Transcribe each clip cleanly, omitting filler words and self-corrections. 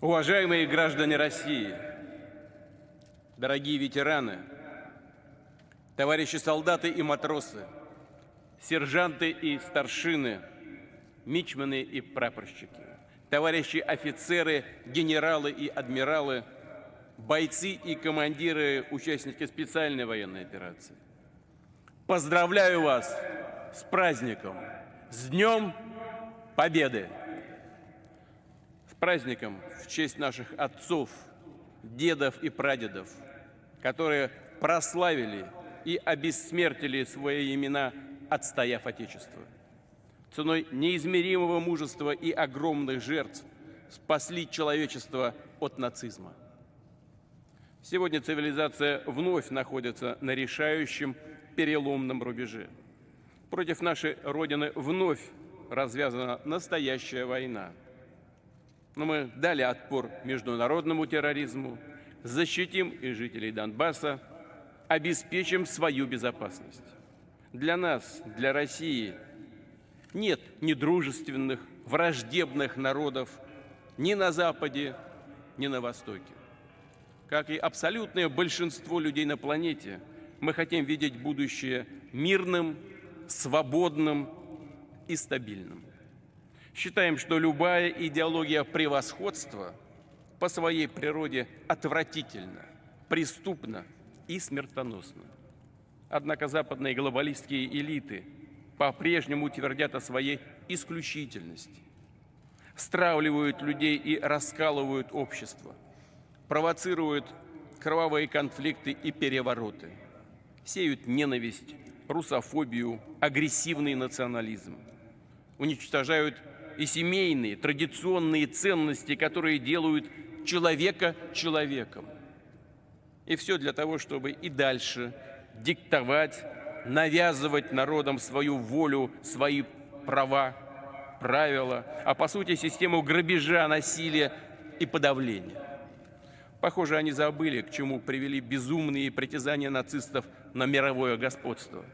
Уважаемые граждане России, дорогие ветераны, товарищи солдаты и матросы, сержанты и старшины, мичманы и прапорщики, товарищи офицеры, генералы и адмиралы, бойцы и командиры, участники специальной военной операции. Поздравляю вас с праздником, с Днем Победы! С праздником в честь наших отцов, дедов и прадедов, которые прославили и обессмертили свои имена, отстояв Отечество. Ценой неизмеримого мужества и огромных жертв спасли человечество от нацизма. Сегодня цивилизация вновь находится на решающем переломном рубеже. Против нашей Родины вновь развязана настоящая война. Но мы дали отпор международному терроризму, защитим и жителей Донбасса, обеспечим свою безопасность. Для нас, для России, нет ни дружественных, враждебных народов ни на Западе, ни на Востоке. Как и абсолютное большинство людей на планете, мы хотим видеть будущее мирным, свободным и стабильным. Считаем, что любая идеология превосходства по своей природе отвратительна, преступна и смертоносна. Однако западные глобалистские элиты по-прежнему твердят о своей исключительности, стравливают людей и раскалывают общество, провоцируют кровавые конфликты и перевороты, сеют ненависть, русофобию, агрессивный национализм, уничтожают и семейные, традиционные ценности, которые делают человека человеком. И все для того, чтобы и дальше диктовать, навязывать народам свою волю, свои права, правила, а по сути систему грабежа, насилия и подавления. Похоже, они забыли, к чему привели безумные притязания нацистов на мировое господство.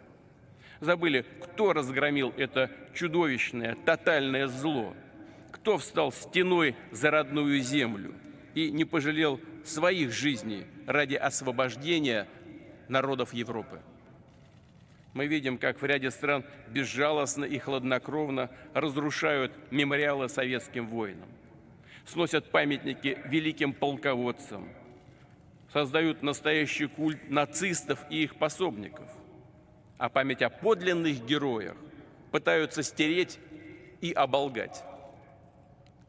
Забыли, кто разгромил это чудовищное, тотальное зло, кто встал стеной за родную землю и не пожалел своих жизней ради освобождения народов Европы. Мы видим, как в ряде стран безжалостно и хладнокровно разрушают мемориалы советским воинам, сносят памятники великим полководцам, создают настоящий культ нацистов и их пособников, а память о подлинных героях пытаются стереть и оболгать.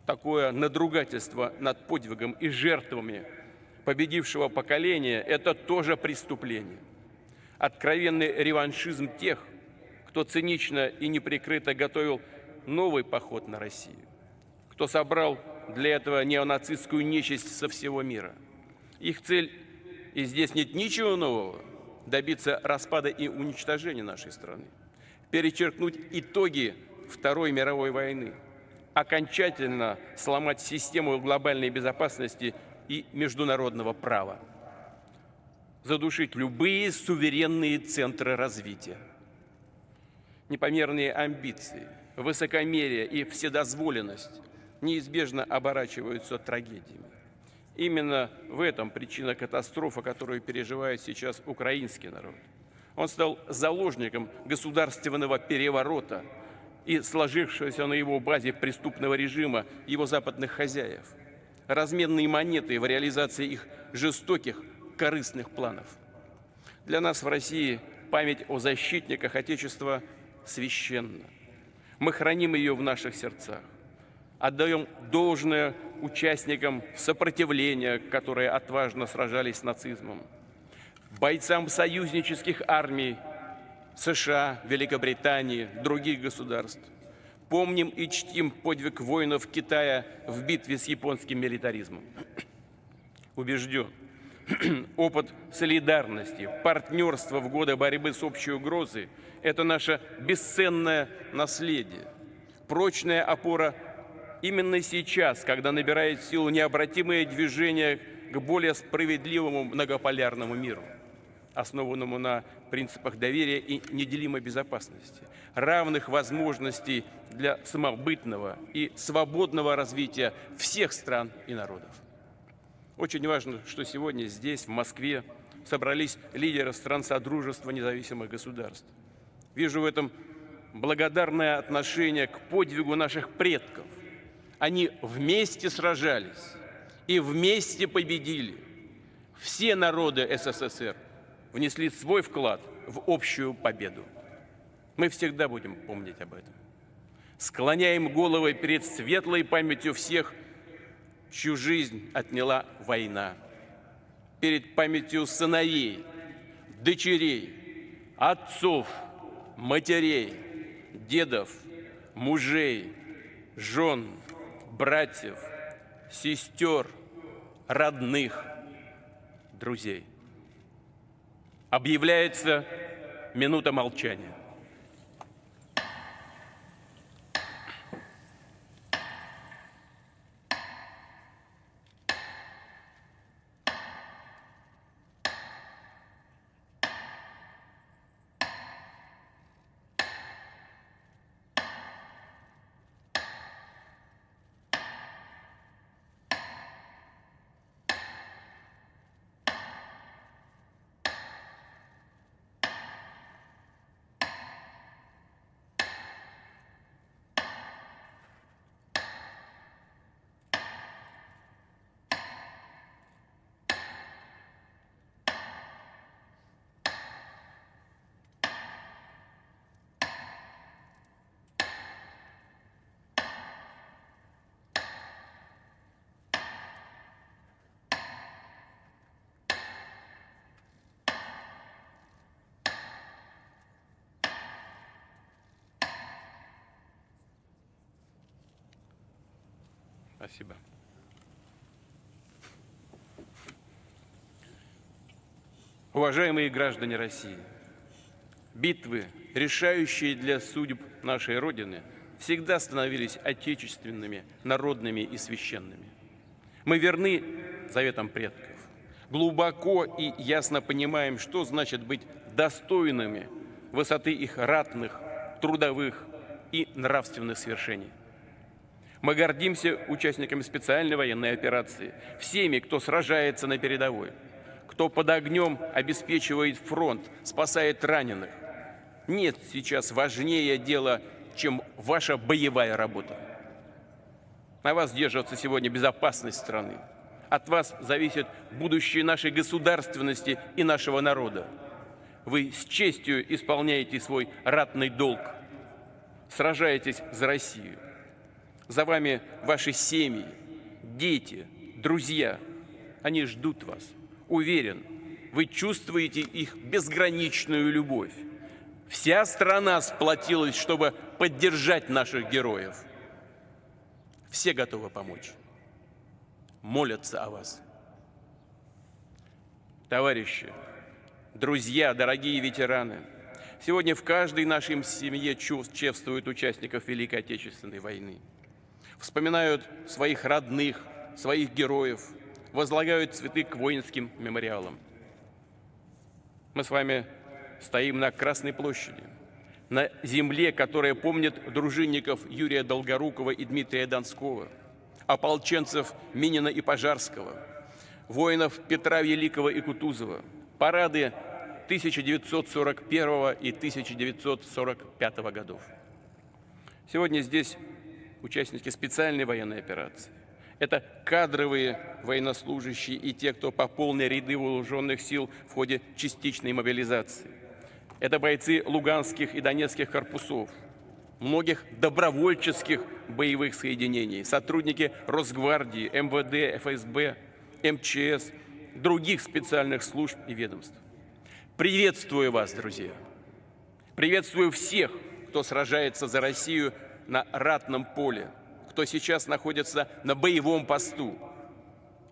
Такое надругательство над подвигом и жертвами победившего поколения – это тоже преступление. Откровенный реваншизм тех, кто цинично и неприкрыто готовил новый поход на Россию, кто собрал для этого неонацистскую нечисть со всего мира. Их цель, и здесь нет ничего нового, добиться распада и уничтожения нашей страны, перечеркнуть итоги Второй мировой войны, окончательно сломать систему глобальной безопасности и международного права, задушить любые суверенные центры развития. Непомерные амбиции, высокомерие и вседозволенность неизбежно оборачиваются трагедиями. Именно в этом причина катастрофы, которую переживает сейчас украинский народ. Он стал заложником государственного переворота и сложившегося на его базе преступного режима его западных хозяев, разменные монеты в реализации их жестоких, корыстных планов. Для нас в России память о защитниках Отечества священна. Мы храним ее в наших сердцах, отдаем должное участникам сопротивления, которые отважно сражались с нацизмом, бойцам союзнических армий США, Великобритании, других государств. Помним и чтим подвиг воинов Китая в битве с японским милитаризмом. Убежден, опыт солидарности, партнерства в годы борьбы с общей угрозой – это наше бесценное наследие, прочная опора именно сейчас, когда набирает силу необратимое движение к более справедливому многополярному миру. основанному на принципах доверия и неделимой безопасности, равных возможностей для самобытного и свободного развития всех стран и народов. Очень важно, что сегодня здесь, в Москве, собрались лидеры стран Содружества независимых государств. Вижу в этом благодарное отношение к подвигу наших предков. Они вместе сражались и вместе победили. Все народы СССР внесли свой вклад в общую победу. Мы всегда будем помнить об этом. Склоняем головы перед светлой памятью всех, чью жизнь отняла война, перед памятью сыновей, дочерей, отцов, матерей, дедов, мужей, жен, братьев, сестер, родных, друзей. Объявляется минута молчания. Спасибо. Уважаемые граждане России, битвы, решающие для судеб нашей Родины, всегда становились отечественными, народными и священными. Мы верны заветам предков, глубоко и ясно понимаем, что значит быть достойными высоты их ратных, трудовых и нравственных свершений. Мы гордимся участниками специальной военной операции, всеми, кто сражается на передовой, кто под огнем обеспечивает фронт, спасает раненых. Нет сейчас важнее дела, чем ваша боевая работа. На вас держится сегодня безопасность страны. От вас зависит будущее нашей государственности и нашего народа. Вы с честью исполняете свой ратный долг, сражаетесь за Россию. За вами ваши семьи, дети, друзья. Они ждут вас. Уверен, вы чувствуете их безграничную любовь. Вся страна сплотилась, чтобы поддержать наших героев. Все готовы помочь. Молятся о вас. Товарищи, друзья, дорогие ветераны, сегодня в каждой нашей семье чествуют участников Великой Отечественной войны. Вспоминают своих родных, своих героев, возлагают цветы к воинским мемориалам. Мы с вами стоим на Красной площади, на земле, которая помнит дружинников Юрия Долгорукова и Дмитрия Донского, ополченцев Минина и Пожарского, воинов Петра Великого и Кутузова, парады 1941 и 1945 годов. Сегодня здесь участники специальной военной операции. Это кадровые военнослужащие и те, кто пополнил ряды вооруженных сил в ходе частичной мобилизации. Это бойцы луганских и донецких корпусов, многих добровольческих боевых соединений, сотрудники Росгвардии, МВД, ФСБ, МЧС, других специальных служб и ведомств. Приветствую вас, друзья! Приветствую всех, кто сражается за Россию на ратном поле, кто сейчас находится на боевом посту.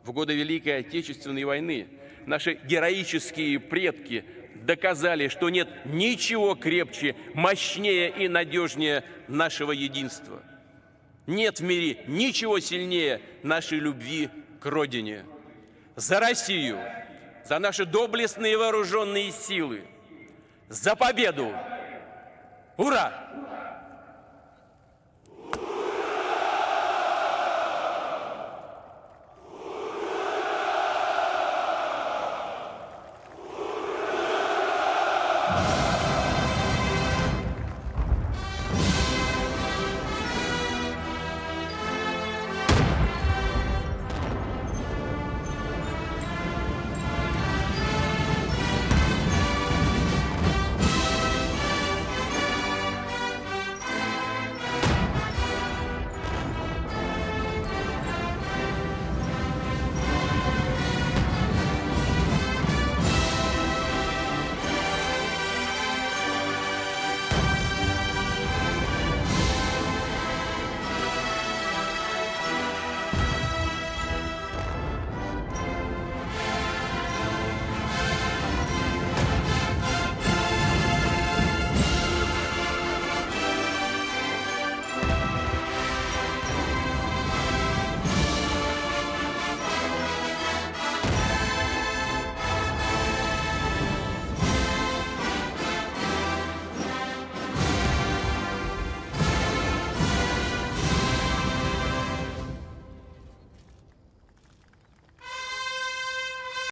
В годы Великой Отечественной войны наши героические предки доказали, что нет ничего крепче, мощнее и надежнее нашего единства. Нет в мире ничего сильнее нашей любви к Родине. За Россию! за наши доблестные вооруженные силы, за победу! Ура! Thank you.